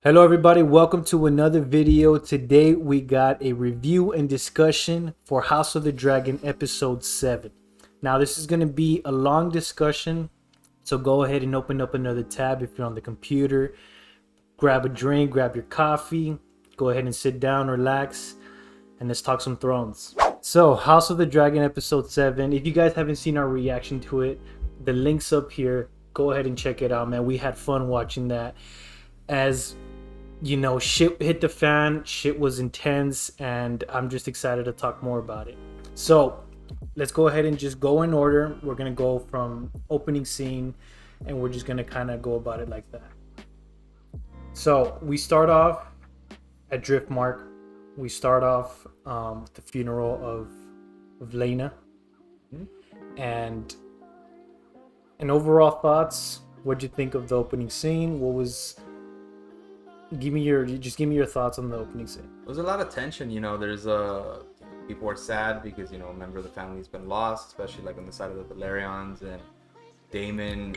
Hello everybody, welcome to another video. Today we got a review and discussion for House of the Dragon episode 7. Now this is going to be a long discussion, so go ahead and open up another tab if you're on the computer. Grab a drink, grab your coffee, go ahead and sit down, relax, and let's talk some thrones. So House of the Dragon episode 7, if you guys haven't seen our reaction to it, the link's up here. Go ahead and check it out, man. We had fun watching that. As you know, shit hit the fan, shit was intense, and I'm just excited to talk more about it. So let's go ahead and just go in order. We're gonna go from opening scene, and we're just gonna kind of go about it like that. So we start off at Driftmark. We start off with the funeral of Laena, and overall thoughts. What'd you think of the opening scene? What was give me your thoughts on the opening scene. There's a lot of tension, there's people are sad because a member of the family's been lost, especially like on the side of the Velaryons and Daemon.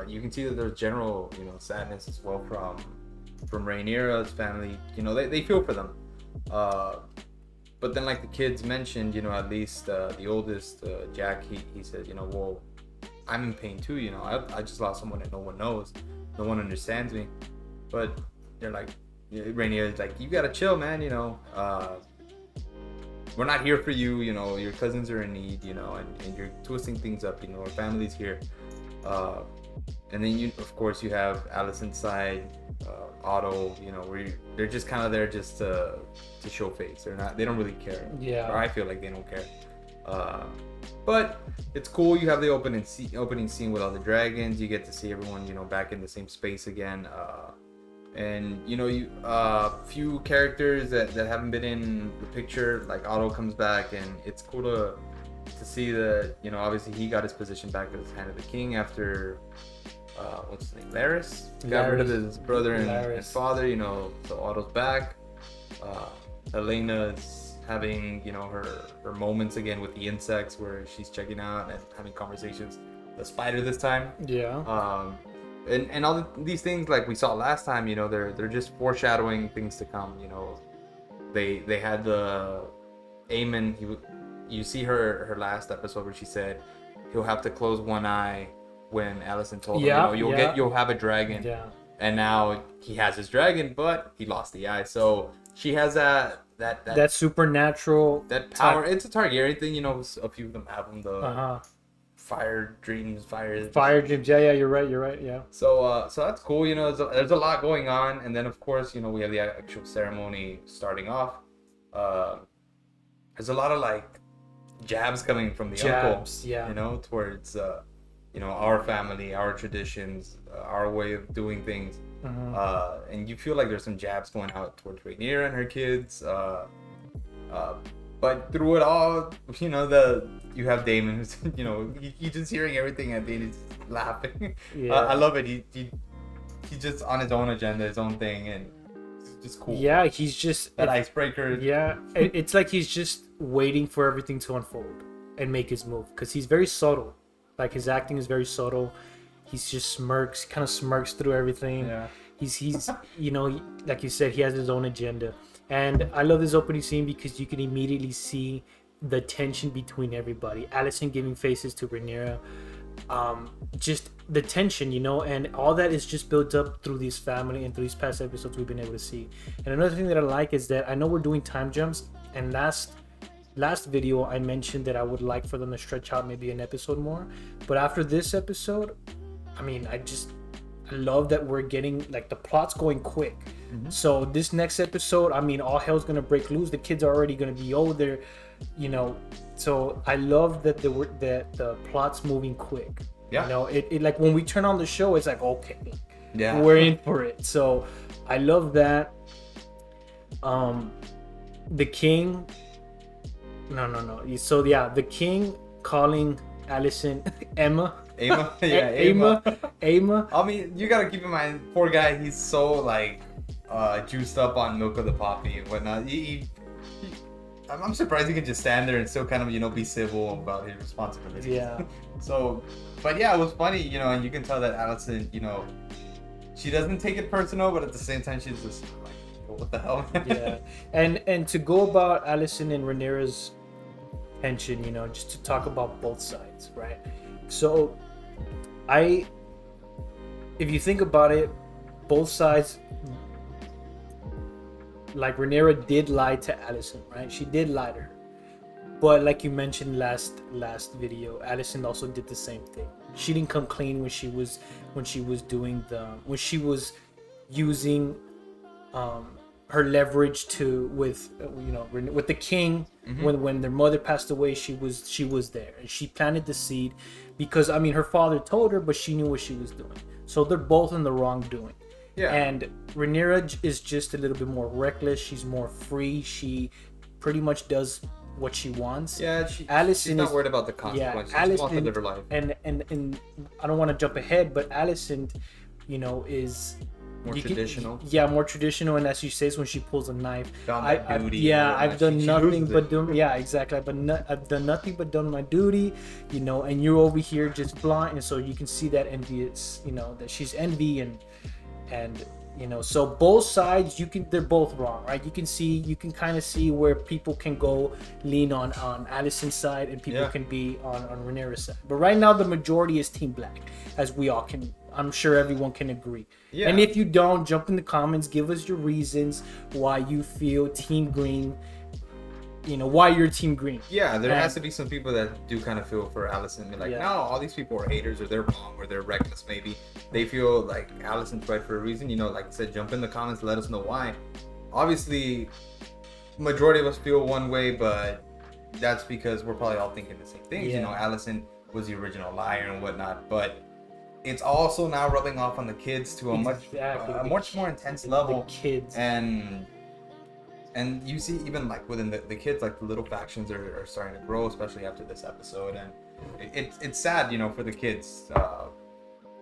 You can see that there's general sadness as well from Rhaenyra's family. They feel for them, but then like the kids mentioned, at least the oldest, Jack, he said, well, I'm in pain too. I just lost someone that no one knows, no one understands me. But they're like, Rhaenyra's like, you gotta chill, man. We're not here for you. Your cousins are in need. And you're twisting things up. Our family's here. And then of course, you have Alicent's side, Otto. Where they're just kind of there just to show face. They don't really care. Yeah. Or I feel like they don't care. But it's cool. You have the opening scene with all the dragons. You get to see everyone, back in the same space again. And few characters that haven't been in the picture, like Otto comes back, and it's cool to see that obviously he got his position back as Hand of the King after what's his name, Larys got rid of his brother and father. So Otto's back. Helena's having her moments again with the insects where she's checking out and having conversations. The spider this time. Yeah. And all these things like we saw last time, they're just foreshadowing things to come. They had the Aemond. You see her last episode where she said he'll have to close one eye when Alicent told him, you'll have a dragon. Yeah. And now he has his dragon, but he lost the eye. So she has that supernatural power. It's a Targaryen thing, a few of them have them. Fire dreams. Yeah, you're right, yeah. So that's cool. There's a lot going on, and then of course we have the actual ceremony starting off. There's a lot of like jabs coming from the uncle, yeah, towards our family, our traditions, our way of doing things. And you feel like there's some jabs going out towards Rhaenyra and her kids. But through it all, you have Daemon, who's, he's just hearing everything and then he's laughing. Yeah. I love it. He's just on his own agenda, his own thing, and it's just cool. Yeah, he's just that icebreaker. Yeah, it's like he's just waiting for everything to unfold and make his move, because he's very subtle. Like his acting is very subtle. He's just kind of smirks through everything. Yeah. He's like you said, he has his own agenda. And I love this opening scene because you can immediately see the tension between everybody. Alicent giving faces to Rhaenyra. Just the tension, and all that is just built up through this family and through these past episodes we've been able to see. And another thing that I like is that I know we're doing time jumps, and last video I mentioned that I would like for them to stretch out maybe an episode more. But after this episode, I love that we're getting, like, the plot's going quick. So this next episode, all hell's gonna break loose. The kids are already gonna be older, so I love that the plot's moving quick. Yeah. It like when we turn on the show, it's like, okay, yeah, we're in for it. So I love that. The king, no. So yeah, the king calling Alicent Emma. Aemond. You gotta keep in mind, poor guy. He's so like juiced up on milk of the poppy and whatnot. I'm surprised he can just stand there and still kind of be civil about his responsibilities. Yeah. So, but yeah, it was funny, and you can tell that Alicent, she doesn't take it personal, but at the same time, she's just like, what the hell? Yeah, and to go about Alicent and Rhaenyra's tension, you know, just to talk about both sides, right? So, if you think about it, both sides, like Rhaenyra did lie to Alicent, right? She did lie to her, but like you mentioned last video, Alicent also did the same thing. She didn't come clean when she was using her leverage with the king. When their mother passed away, she was there and she planted the seed, because I mean her father told her, but she knew what she was doing. So they're both in the wrongdoing. Yeah. And Rhaenyra is just a little bit more reckless. She's more free. She pretty much does what she wants. Yeah, she's not worried about the consequences. Yeah, she wants to live her life. And I don't want to jump ahead, but Alicent, is more traditional. More traditional, and as she says, when she pulls a knife, duty. I've done nothing but doing. Yeah, exactly. I've done nothing but done my duty, and you're over here just blind, and so you can see that envious, that she's envy and so both sides, they're both wrong, right? You can kind of see where people can go lean on Alicent's side, and people can be on Rhaenyra's side. But right now, the majority is Team Black, as I'm sure everyone can agree. Yeah. And if you don't, jump in the comments, give us your reasons why you feel Team Green. Why you're Team Green. Yeah, there has to be some people that do kind of feel for Alicent. Be like, no, all these people are haters, or they're wrong, or they're reckless. Maybe they feel like Alicent's right for a reason. Like I said, jump in the comments, let us know why. Obviously, majority of us feel one way, but that's because we're probably all thinking the same things. Yeah. Alicent was the original liar and whatnot, but it's also now rubbing off on the kids to a much more intense level. The kids And you see, even like within the kids, like the little factions are starting to grow, especially after this episode, and it's sad, for the kids.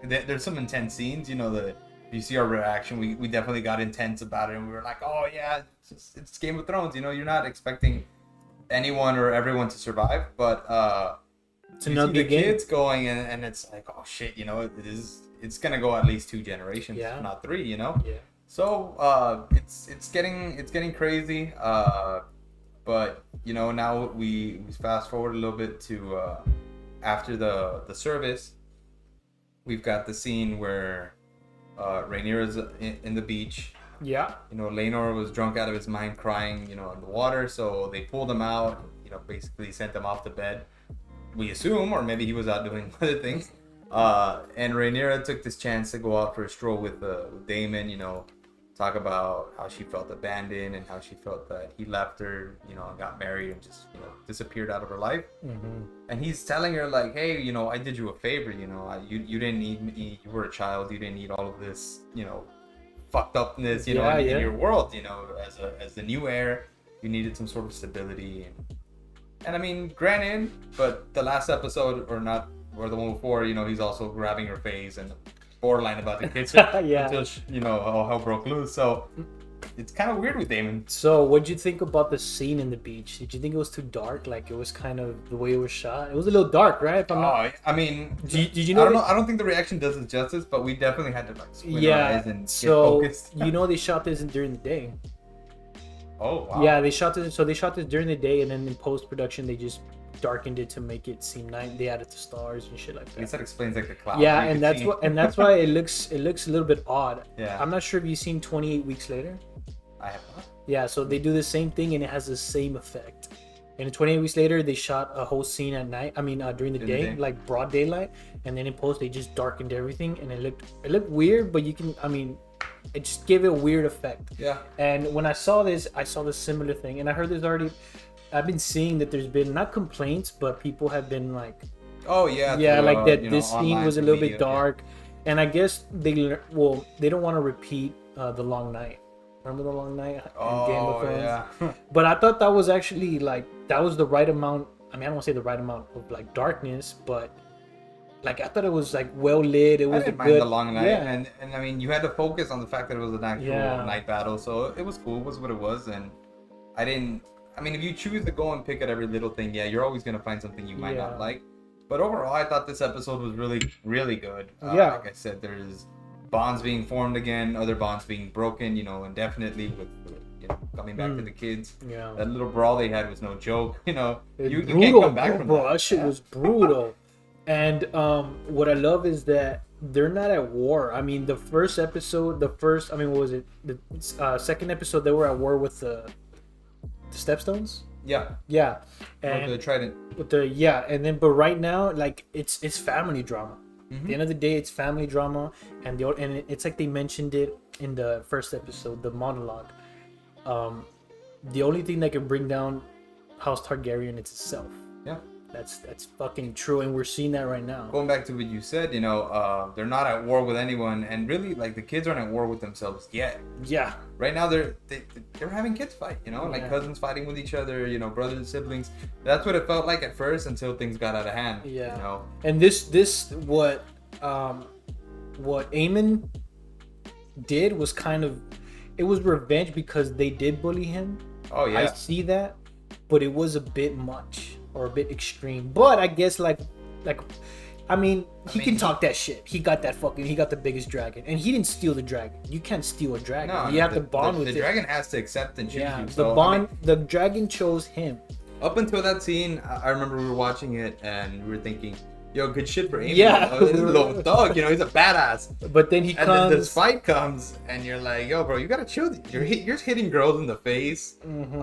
There's some intense scenes, you see our reaction. We definitely got intense about it, and we were like, oh yeah, it's Game of Thrones. You're not expecting anyone or everyone to survive, but you see the kids going, and it's like, oh shit, it's gonna go at least 2 generations, if not 3, Yeah. So it's getting crazy, but now we fast forward a little bit to after the service. We've got the scene where Rhaenyra's in the beach. Yeah. Laenor was drunk out of his mind, crying, in the water. So they pulled him out. Basically sent him off to bed. We assume, or maybe he was out doing other things. And Rhaenyra took this chance to go out for a stroll with Daemon, talk about how she felt abandoned and how she felt that he left her, and got married and just, disappeared out of her life. Mm-hmm. And he's telling her like, hey, I did you a favor, you didn't need me. You were a child. You didn't need all of this, fucked upness, in your world, as the new heir, you needed some sort of stability. And I mean, granted, but the last episode or the one before, he's also grabbing her face and borderline about the kitchen until all hell broke loose. So it's kind of weird with Daemon. So what'd you think about the scene in the beach? Did you think it was too dark? Like, it was kind of the way it was shot. It was a little dark, right? I mean, did you know? I don't think the reaction does it justice, but we definitely had to squint our eyes and get focused. They shot this during the day. Oh wow. Yeah, they shot this during the day, and then in post production they just darkened it to make it seem night. They added the stars and shit like that. I guess that explains like the clouds. Yeah, and that's why it looks a little bit odd. Yeah. I'm not sure if you've seen 28 Weeks Later. I have not. Yeah, so they do the same thing and it has the same effect. And 28 Weeks Later, they shot a whole scene at night. I mean, during the day, like broad daylight, and then in post they just darkened everything, and it looked weird, but it just gave it a weird effect. Yeah. And when I saw this similar thing, and I heard I've been seeing that there's been not complaints, but people have been like, oh yeah, like that this scene was a little bit dark, and I guess they don't want to repeat the Long Night. Remember the Long Night in Game of Thrones? Yeah. But I thought that was actually that was the right amount. I mean, I don't want to say the right amount of darkness, but I thought it was well lit. It was I didn't mind the Long Night, and I mean, you had to focus on the fact that it was an actual night battle, so it was cool. It was what it was, and I mean, if you choose to go and pick at every little thing, you're always gonna find something you might not like. But overall, I thought this episode was really, really good. Like I said, there's bonds being formed again, other bonds being broken, indefinitely with coming back to the kids. Yeah. That little brawl they had was no joke. You Brutal, can't come back from bro. that. That shit was brutal. And what I love is that they're not at war. I mean, what was it? The second episode, they were at war with the Stepstones. Yeah. Yeah, And the Trident. but right now, like it's family drama. At the end of the day, it's family drama, and it's like they mentioned it in the first episode, the monologue. The only thing that can bring down House Targaryen is itself. Yeah. That's fucking true, and we're seeing that right now. Going back to what you said, they're not at war with anyone, and really, like, the kids aren't at war with themselves yet. Yeah. Right now, they're having kids fight, like cousins fighting with each other, brothers and siblings. That's what it felt like at first until things got out of hand. Yeah. And what Aemond did was it was revenge because they did bully him. Oh yeah. I see that, but it was a bit much or a bit extreme. But I guess he can talk that shit. He got the biggest dragon, and he didn't steal the dragon. You can't steal a dragon. No, you have to bond with it. The dragon has to accept and choose you. So, the dragon chose him. Up until that scene, I remember we were watching it and we were thinking, yo, good shit for Aemond. Yeah. This little dog, he's a badass. But then then this fight comes, and you're like, yo, bro, you gotta chill. You're hitting girls in the face. Mm-hmm.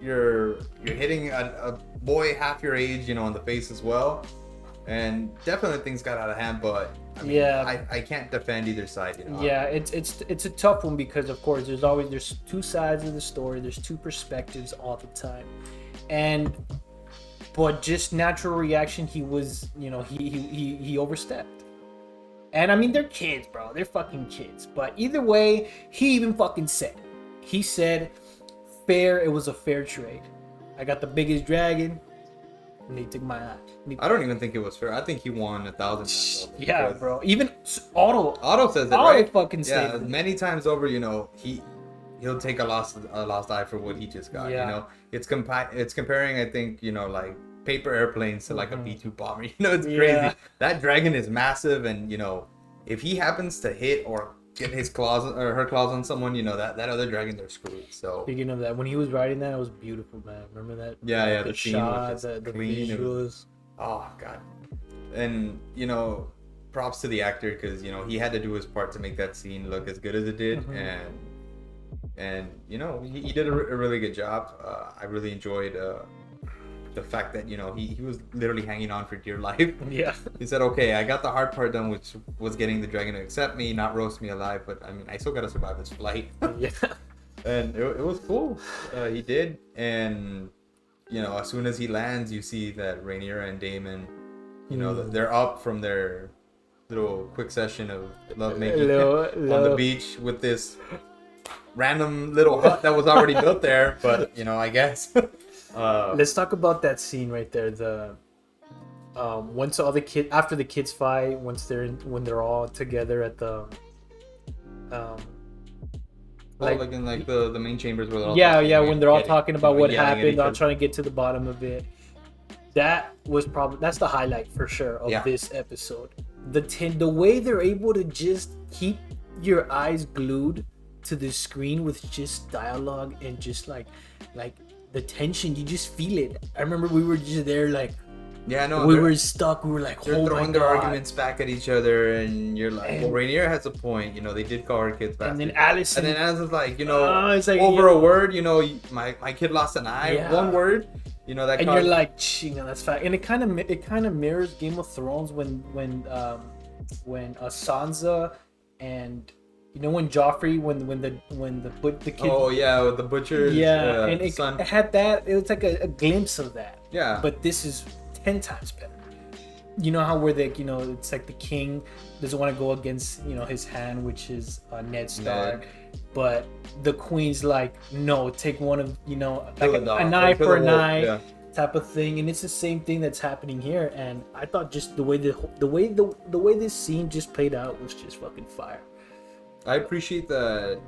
You're hitting a boy half your age, in the face as well. And definitely things got out of hand, but I can't defend either side. Yeah, it's a tough one because of course there's two sides of the story. There's two perspectives all the time, but just natural reaction, he was he overstepped. And I mean, they're kids, bro. They're fucking kids. But either way, he even fucking said, fair. It was a fair trade. I got the biggest dragon, and they took my eye. I don't even think it was fair. I think he won 1,000 times. Yeah, bro. Even Otto says it, right? Fucking said it. Many times over, he'll take a lost eye for what he just got. Yeah. It's comparing, I think, like paper airplanes to like a B-2 bomber. It's crazy. That dragon is massive, and if he happens to hit or get his claws or her claws on someone, that other dragon, they're screwed. So speaking of that, when he was riding that, it was beautiful, man. Remember that? Yeah. The scene was just the clean. visuals. Oh god. And props to the actor because he had to do his part to make that scene look as good as it did, and he did a really good job. I really enjoyed the fact that he was literally hanging on for dear life. Yeah. He said, okay, I got the hard part done, which was getting the dragon to accept me, not roast me alive, but I mean, I still got to survive this flight. Yeah. And it was cool. He did. And as soon as he lands, you see that Rhaenyra and Daemon, they're up from their little quick session of lovemaking on the beach with this random little hut that was already built there. But I guess. Let's talk about that scene right there. The once all the kids, after the kids fight, when they're all together at the in the main chambers where they're all when they're all talking about what happened, all trying to get to the bottom of it. That's the highlight for sure of this episode. The way they're able to just keep your eyes glued to the screen with just dialogue and just like the tension, you just feel it. I remember we were just there we were stuck. We were like, they're throwing their arguments back at each other, and you're like, well, Rhaenyra has a point. They did call her kids back. And then Alicent's like, it's like, over a word, my kid lost an eye. One word, that. And you're like, that's fact. And it kind of mirrors Game of Thrones when Sansa and when Joffrey when the kid. Oh yeah, with the butcher. Yeah, and it had that. It was like a glimpse of that. Yeah. But this is 10 times better. How where it's like the king doesn't want to go against his hand, which is Ned Stark, but the queen's like, no, take one of like an eye for an eye type of thing, and it's the same thing that's happening here. And I thought just the way this scene just played out was just fucking fire. I appreciate that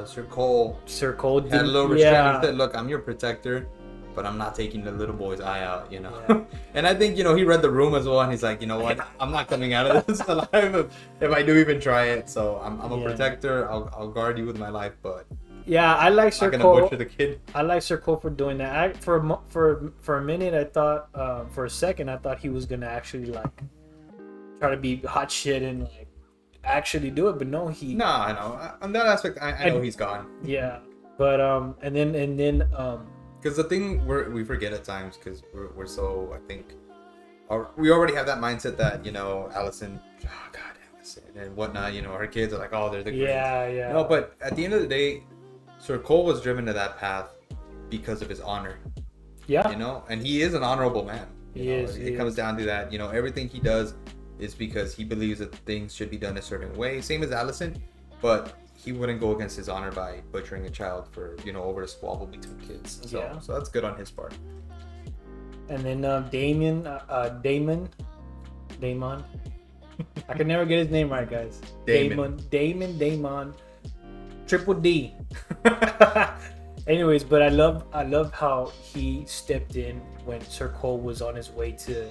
Sir Cole had a little restraint. He said, look, I'm your protector. but I'm not taking the little boy's eye out, you know. Yeah. And I think, you know, he read the room as well, and he's like, you know what, I'm not coming out of this alive if I do even try it. So I'm a protector. I'll guard you with my life, but yeah, I like Sir I'm not Cole. gonna butcher the kid. I like Sir Cole for doing that. For a minute, I thought, for a second, I thought he was gonna actually like try to be hot shit and like actually do it, but no, he. No, I know. On that aspect, I know he's gone. Yeah, but and then because the thing we forget at times, because we're so, I think, we already have that mindset that, you know, Alicent, oh god, Alicent and whatnot, you know, her kids are like, oh, they're the greats. Yeah. No, but at the end of the day, Sir Cole was driven to that path because of his honor. Yeah. You know, and he is an honorable man. He is. It comes down to that. You know, everything he does is because he believes that things should be done a certain way. Same as Alicent, but he wouldn't go against his honor by butchering a child for, you know, over a squabble between kids. So that's good on his part. And then Daemon. I can never get his name right, guys. Daemon. Triple D. Anyways, but I love how he stepped in when Sir Cole was on his way to,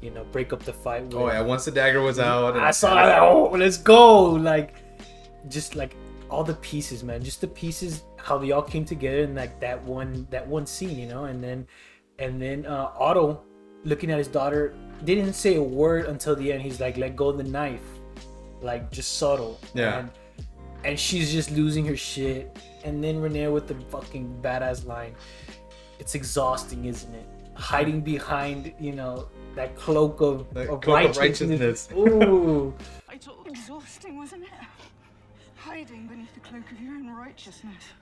you know, break up the fight. With, once the dagger was out. I saw that. Oh, let's go! Like, just like all the pieces, man. Just the pieces, how they all came together in like that one scene, you know. And then Otto, looking at his daughter, didn't say a word until the end. He's like, "Let go of the knife," like just subtle. Yeah. And she's just losing her shit. And then Rhaenyra with the fucking badass line. It's exhausting, isn't it? Hiding behind, you know, that cloak of righteousness. Ooh. I thought exhausting, wasn't it? Hiding beneath the cloak of your own righteousness.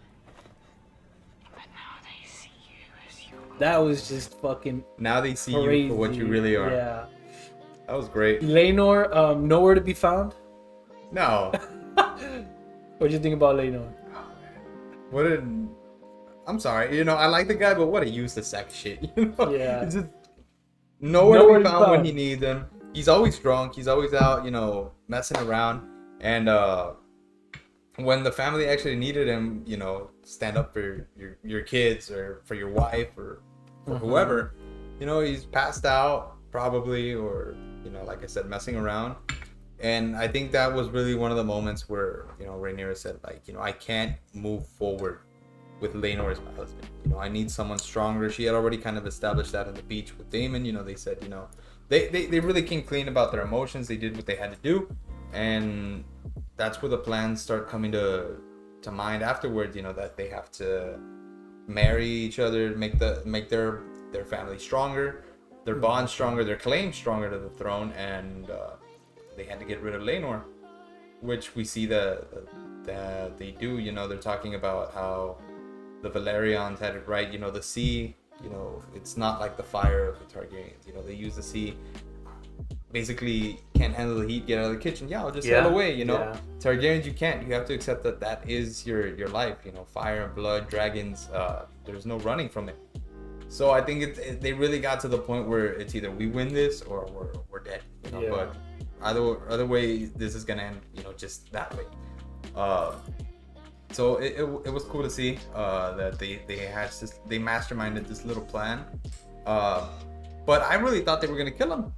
But now they see you as you are. That was just fucking now they see crazy. You for what you really are. Yeah. That was great. Laenor, nowhere to be found? No. What'd you think about Laenor? I'm sorry, you know, I like the guy, but what a useless sack of shit. You know? Yeah. It's just nowhere to be found when he needs him. He's always drunk. He's always out, you know, messing around. And when the family actually needed him, you know, stand up for your kids or for your wife or for whoever, you know, he's passed out probably, or, you know, like I said, messing around. And I think that was really one of the moments where, you know, Rhaenyra said, like, you know, I can't move forward with Laenor as my husband. You know, I need someone stronger. She had already kind of established that on the beach with Daemon. You know, they said, you know, they really came clean about their emotions. They did what they had to do. And that's where the plans start coming to mind afterwards, you know, that they have to marry each other, make their family stronger, their bond stronger, their claim stronger to the throne, and they had to get rid of Laenor, which we see that they do. You know, they're talking about how the Valerians had it right. You know, the sea, you know, it's not like the fire of the Targaryens. You know, they use the sea. Basically, can't handle the heat, get out of the kitchen. Yeah, I'll just sail away. You know, Targaryens, you can't. You have to accept that is your life. You know, fire and blood, dragons. There's no running from it. So I think they really got to the point where it's either we win this or we're dead. You know, but either way, this is gonna end. You know, just that way. So it was cool to see that they masterminded this little plan. But I really thought they were gonna kill him.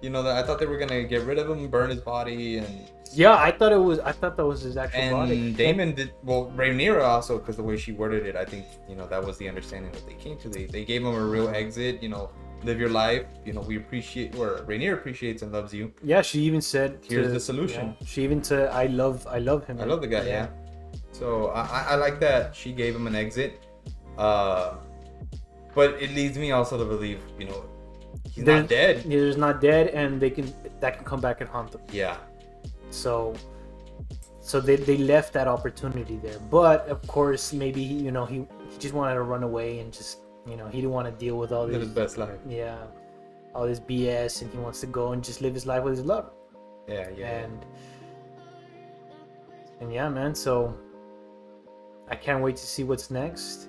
You know, I thought they were gonna get rid of him, burn his body, and I thought that was his actual body. And Daemon did Rhaenyra also, because the way she worded it, I think, you know, that was the understanding that they came to. They gave him a real exit. You know, live your life. You know, we appreciate, or Rhaenyra appreciates and loves you. Yeah, she even said, "Here's the solution." Yeah, she even said, "I love him." I love the guy. Yeah. So I like that she gave him an exit. But it leads me also to believe, you know, he's not dead. He's not dead, and that can come back and haunt them. Yeah. So they left that opportunity there. But of course, maybe he just wanted to run away and just, you know, he didn't want to deal with all this. Live his best life. Yeah. All this BS, and he wants to go and just live his life with his love. Yeah. And yeah, man. So I can't wait to see what's next.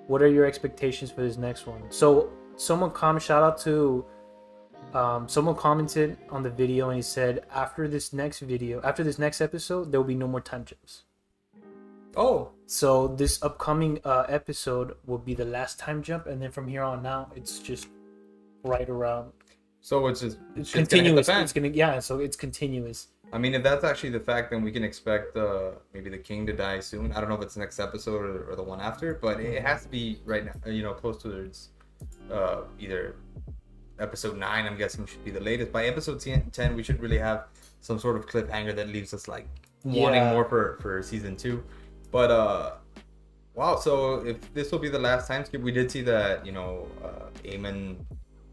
What are your expectations for this next one? So someone commented on the video, and he said, after this next episode, there will be no more time jumps. Oh, So this upcoming episode will be the last time jump, and then from here on out, it's just right around. so it's just It's shit's gonna hit the continuous. fan. It's gonna yeah. So it's continuous. I mean, if that's actually the fact, then we can expect maybe the king to die soon. I don't know if it's next episode or the one after, but it has to be right now. You know, close to its either episode 9. I'm guessing should be the latest. By episode 10, we should really have some sort of cliffhanger that leaves us like wanting Yeah. more for season 2. But wow. So if this will be the last time skip, we did see that Aemond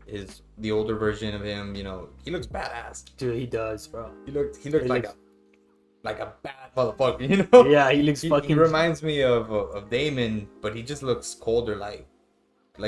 is the older version of him. You know, he looks badass. Dude, he does, bro. He looked He like looks- a bad motherfucker, you know? Yeah, he looks He fucking. reminds me of Daemon, but he just looks colder. Like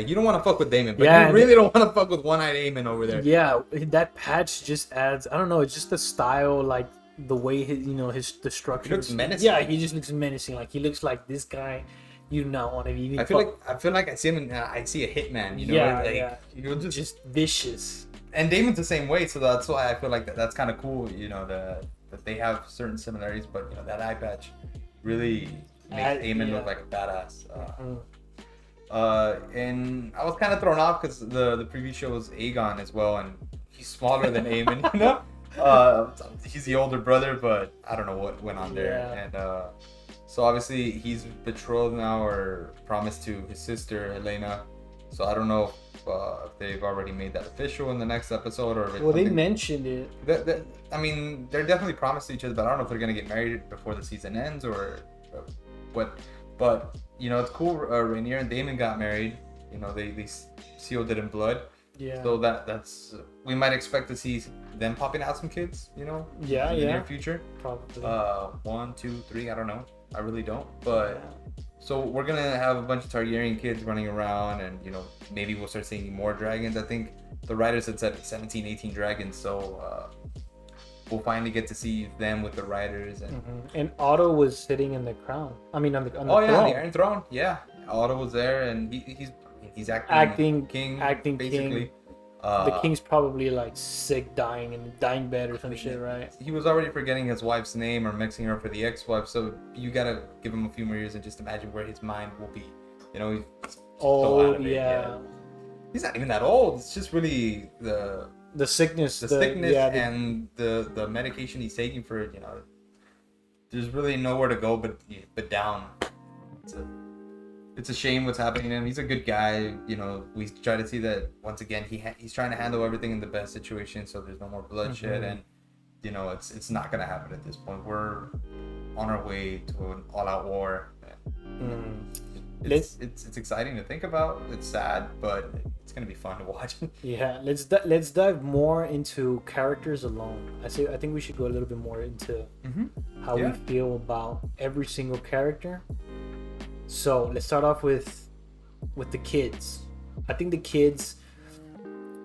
you don't want to fuck with Daemon, but Yeah, you really don't want to fuck with one-eyed Aemon over there. Yeah, that patch just adds. I don't know. It's just the style, like the way the structure. He looks menacing. Yeah, he just looks menacing. Like he looks like this guy. You do not want to even. I feel like I see him. I see a hitman. You know, Yeah, like yeah. you'll just vicious. and Damon's the same way, so that's why I feel like that's kind of cool. You know, that they have certain similarities, but you know that eye patch really makes Aemon look like a badass. And I was kind of thrown off because the previous show was Aegon as well, and he's smaller than Aemon. You know, he's the older brother, but I don't know what went on there. Yeah. And so obviously he's betrothed now or promised to his sister Helena. So I don't know if they've already made that official in the next episode or if it's Well, they something- mentioned it. I mean, they're definitely promised to each other, but I don't know if they're gonna get married before the season ends or what. But you know, it's cool. Rhaenyra and Daemon got married. You know, they sealed it in blood. Yeah. So that's we might expect to see them popping out some kids. You know. Yeah, in the yeah. near future. Probably. 1, 2, 3. I don't know. I really don't. But so we're gonna have a bunch of Targaryen kids running around, and you know, maybe we'll start seeing more dragons. I think the writers had said 17, 18 dragons. So we'll finally get to see them with the riders and. And Otto was sitting in the crown. I mean, on the Oh yeah, throne. the Iron Throne. Yeah, Otto was there, and he's acting king, acting basically. king. The king's probably like sick, dying in a dying bed or some shit, right? He was already forgetting his wife's name or mixing her for the ex-wife, so you gotta give him a few more years and just imagine where his mind will be. You know, he's so out of it, yeah. He's not even that old. It's just really the sickness, sickness yeah, and the medication he's taking for it. You know, there's really nowhere to go but down. It's a shame what's happening to him. He's a good guy. You know, we try to see that once again. He's trying to handle everything in the best situation, so there's no more bloodshed, and you know, it's not gonna happen at this point. We're on our way to an all-out war. It's exciting to think about. It's sad, but it's gonna be fun to watch. Yeah, let's dive more into characters alone. I think we should go a little bit more into how we feel about every single character. So let's start off with the kids. I think the kids,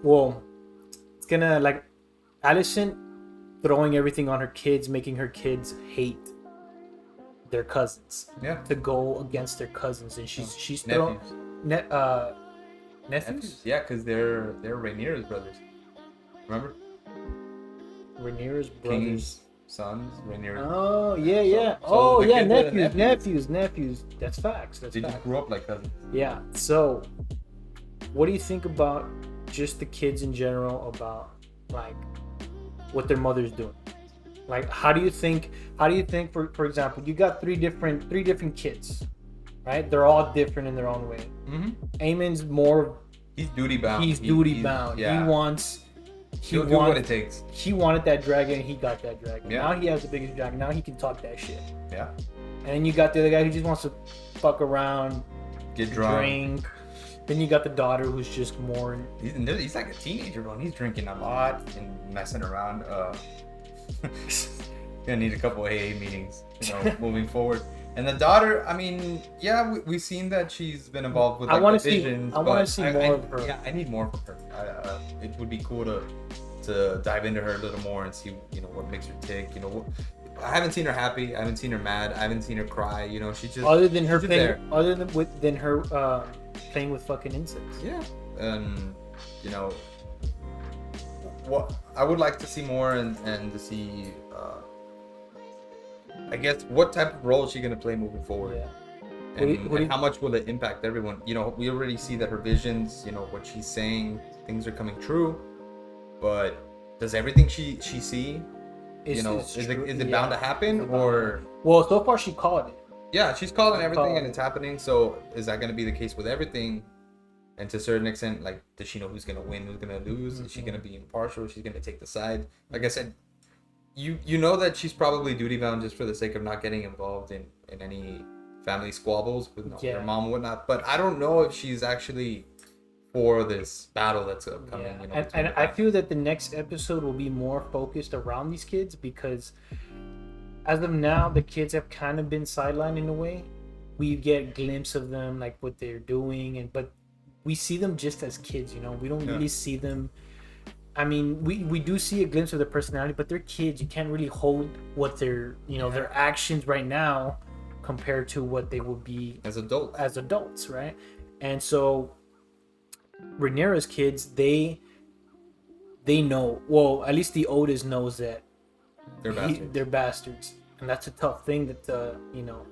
well, it's gonna like Alicent throwing everything on her kids, making her kids hate their cousins. Yeah. To go against their cousins, and she's Nephews. nephews. Yeah, because they're Rhaenyra's brothers. Remember? Rhaenyra's brothers. King's sons. Rhaenyra. Oh yeah. So Oh the yeah, kids are the nephews. That's facts. They just facts. grew up like cousins. Yeah. So, what do you think about just the kids in general? About like what their mother's doing? Like, how do you think? For example, you got three different kids, right? They're all different in their own way. Aemon's more. He's duty bound. He's duty bound. Yeah. He'll do what it takes. He wanted that dragon, and he got that dragon. Yeah. Now he has the biggest dragon. Now he can talk that shit. Yeah. And then you got the other guy who just wants to fuck around, Get drunk. drink. Then you got the daughter who's just more. He's like a teenager, bro. He's drinking a lot and messing around. Gonna need a couple AA meetings, you know, moving forward. And the daughter, I mean, yeah, we've seen that she's been involved with like, the visions. I want to see more of her. Yeah, I need more from her. It would be cool to dive into her a little more and see, you know, what makes her tick. You know, I haven't seen her happy. I haven't seen her mad. I haven't seen her cry. You know, she's just Other than her she's playing, there. her playing with fucking insects. Yeah, and you know, what I would like to see more and to see I guess what type of role is she gonna play moving forward? Yeah. And how much will it impact everyone? You know, we already see that her visions, you know, what she's saying, things are coming true. But does everything she see, you know, is it bound to happen, or? Well, so far she called it. Yeah, she's calling everything and it's happening. So is that going to be the case with everything? And to a certain extent, like, does she know who's going to win, who's going to lose? Is she going to be impartial? Is she going to take the side? Like I said, you know that she's probably duty bound just for the sake of not getting involved in any family squabbles with her mom and whatnot. But I don't know if she's actually for this battle that's upcoming. Yeah. You know, and I feel that the next episode will be more focused around these kids, because as of now, the kids have kind of been sidelined in a way. We get glimpses of them, like what they're doing, but we see them just as kids, you know. We don't really see them. I mean, we do see a glimpse of their personality, but they're kids. You can't really hold what their, you know, their actions right now compared to what they would be as adults, right? And so Rhaenyra's kids, they know, well, at least the oldest knows that they're bastards, and that's a tough thing that you know,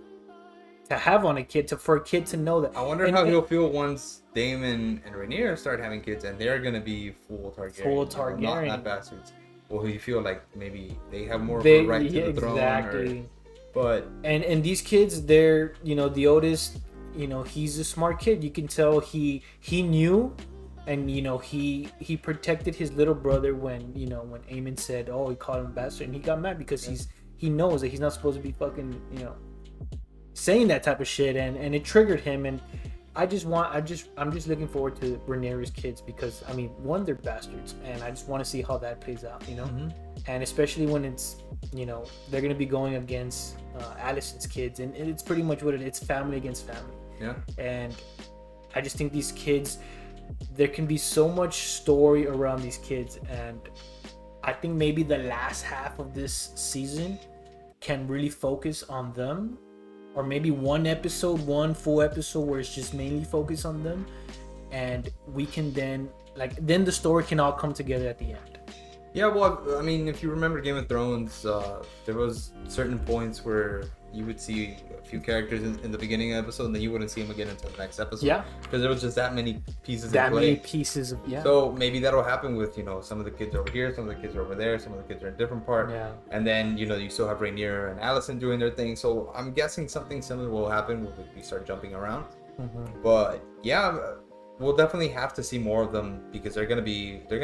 to have on a kid, for a kid to know that. I wonder how he'll feel once Daemon and Rhaenyra start having kids and they're gonna be full Targaryen, you know, not bastards. Will he feel like maybe they have more of a right to the throne? Exactly. But and these kids, they're, you know, the oldest, you know, he's a smart kid. You can tell he knew, and you know, he protected his little brother when, you know, when Aemond said, oh, he called him bastard, and he got mad because he knows that he's not supposed to be fucking, you know, saying that type of shit, and it triggered him. And I'm just looking forward to Rhaenyra's kids, because I mean, one, they're bastards, and I just want to see how that plays out, you know. And especially when it's, you know, they're gonna be going against Alicent's kids, and it's pretty much what it's family against family. Yeah. And I just think these kids, there can be so much story around these kids, and I think maybe the last half of this season can really focus on them, or maybe one full episode where it's just mainly focused on them, and we can then the story can all come together at the end. Yeah, well, I mean, if you remember Game of Thrones, there was certain points where you would see a few characters in the beginning of the episode, and then you wouldn't see them again until the next episode. Yeah. Because there was just that many pieces of play. So maybe that'll happen with, you know, some of the kids over here, some of the kids are over there, some of the kids are in a different part. Yeah. And then, you know, you still have Rhaenyra and Alicent doing their thing. So I'm guessing something similar will happen when we start jumping around. But yeah, we'll definitely have to see more of them, because they're gonna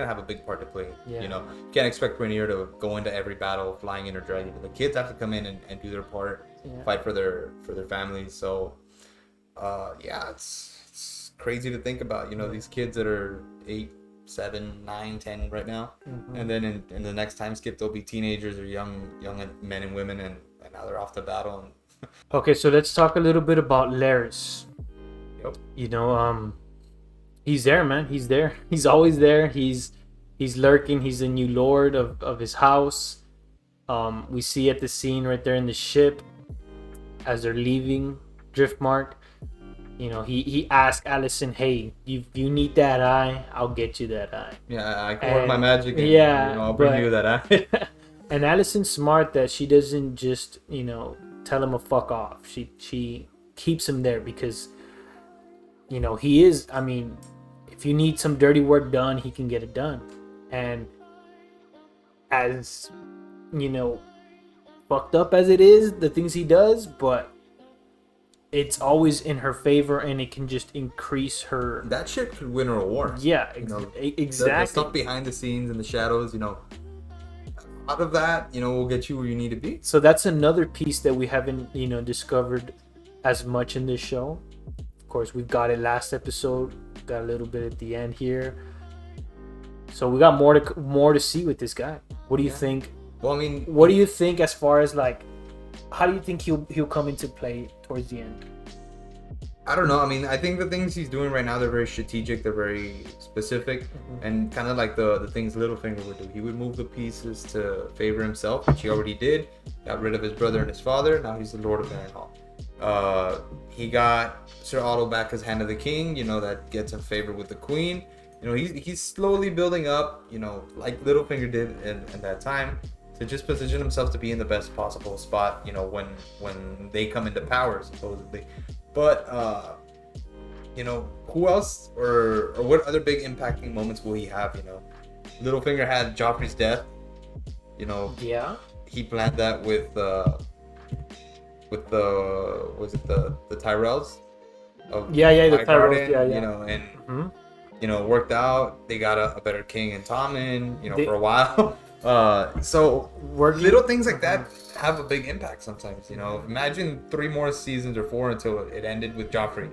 have a big part to play. You know, you can't expect Rhaenyra to go into every battle flying in her dragon. The kids have to come in and do their part, fight for their families. So yeah, it's crazy to think about, you know, these kids that are 8, 7, 9, 10 right now, and then in the next time skip they'll be teenagers or young men and women, and now they're off to battle. Okay, so let's talk a little bit about Larys. Yep. You know, he's there, man. He's there. He's always there. He's lurking. He's the new lord of his house. We see at the scene right there in the ship as they're leaving Driftmark. You know, he asked Alicent, "Hey, you need that eye? I'll get you that eye." Yeah, I can work my magic. And, yeah, you know, I'll bring you that eye. And Alicent's smart that she doesn't just, you know, tell him to fuck off. She keeps him there because, you know, he is. I mean, if you need some dirty work done, he can get it done. And as, you know, fucked up as it is, the things he does, but it's always in her favor, and it can just increase her. That shit could win her a war. Yeah, exactly. The stuff behind the scenes and the shadows, you know, out of that, you know, will get you where you need to be. So that's another piece that we haven't, you know, discovered as much in this show. Of course, we've got it last episode, got a little bit at the end here. So we got more to see with this guy. What do you think? Well, I mean, what do you think as far as like, how do you think he'll come into play towards the end? I don't know. I mean, I think the things he's doing right now, they're very strategic. They're very specific, and kind of like the things Littlefinger would do. He would move the pieces to favor himself, which he already did. Got rid of his brother and his father. Now he's the Lord of Harrenhal. He got Sir Otto back as Hand of the King. You know, that gets him favor with the Queen. You know, he's slowly building up. You know, like Littlefinger did in that time. to just position himself to be in the best possible spot, you know, when they come into power, supposedly. But you know, who else or what other big impacting moments will he have? You know, Littlefinger had Joffrey's death. You know, Yeah. he planned that with the was it the Tyrells of Yeah, the Highgarden, Tyrells, yeah. you know, and Mhm. you know, worked out. They got a better king in Tommen, you know, They- for a while. So Working- little things like that have a big impact sometimes. You know, imagine 3 more seasons or 4 until it ended with Joffrey.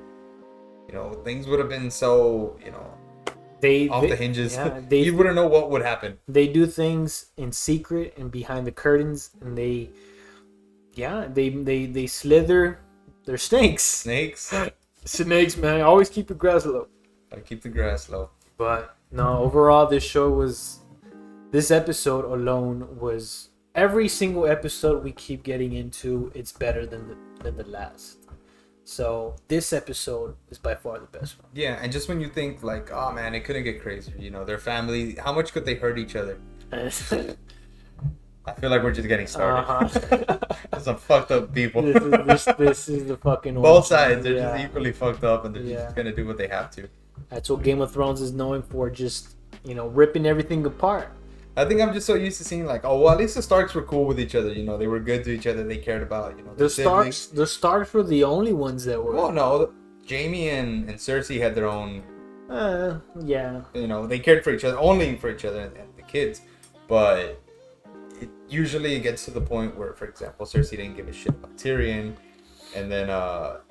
You know, things would have been so, you know, off the hinges. Yeah, You wouldn't know what would happen. they do things in secret and behind the curtains, and they slither. They're snakes. Snakes. Snakes, man. Always keep your grass low. Gotta keep the grass low. But no, overall, this episode alone was, every single episode we keep getting into, it's better than the last. So this episode is by far the best one. Yeah, and just when you think like, oh man, it couldn't get crazier. You know, their family, how much could they hurt each other? I feel like we're just getting started. Some fucked up people. This is the fucking Both sides, they're yeah. just equally fucked up, and they're Yeah. just gonna do what they have to. That's what Game of Thrones is known for, just, you know, ripping everything apart. I think I'm just so used to seeing like, oh well, at least the Starks were cool with each other. You know, they were good to each other. They cared about, you know, their siblings. The Starks were the only ones that were. Well, no, Jamie and Cersei had their own. Yeah. You know, they cared for each other, only for each other and the kids. But usually it gets to the point where, for example, Cersei didn't give a shit about Tyrion, and then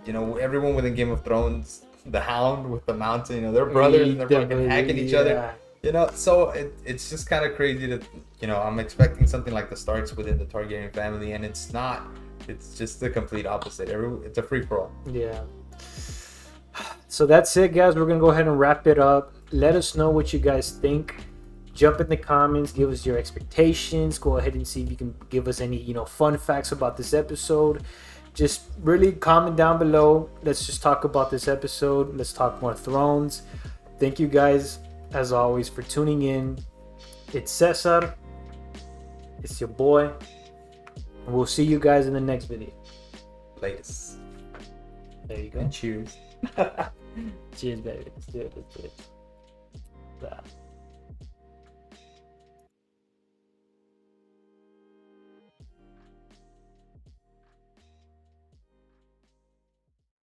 you know, everyone within Game of Thrones, the Hound with the Mountain, you know, they're brothers and they're fucking hacking each other. You know, so it's just kind of crazy that, you know, I'm expecting something like the Starks within the Targaryen family, and it's not. It's just the complete opposite. It's a free for all. Yeah. So that's it, guys. We're gonna go ahead and wrap it up. Let us know what you guys think. Jump in the comments. Give us your expectations. Go ahead and see if you can give us any, you know, fun facts about this episode. Just really comment down below. Let's just talk about this episode. Let's talk more Thrones. Thank you guys, as always, for tuning in. It's Cesar. It's your boy. And we'll see you guys in the next video. Latest. There you go. And cheers. Cheers, baby. Let's do it. Let's do it.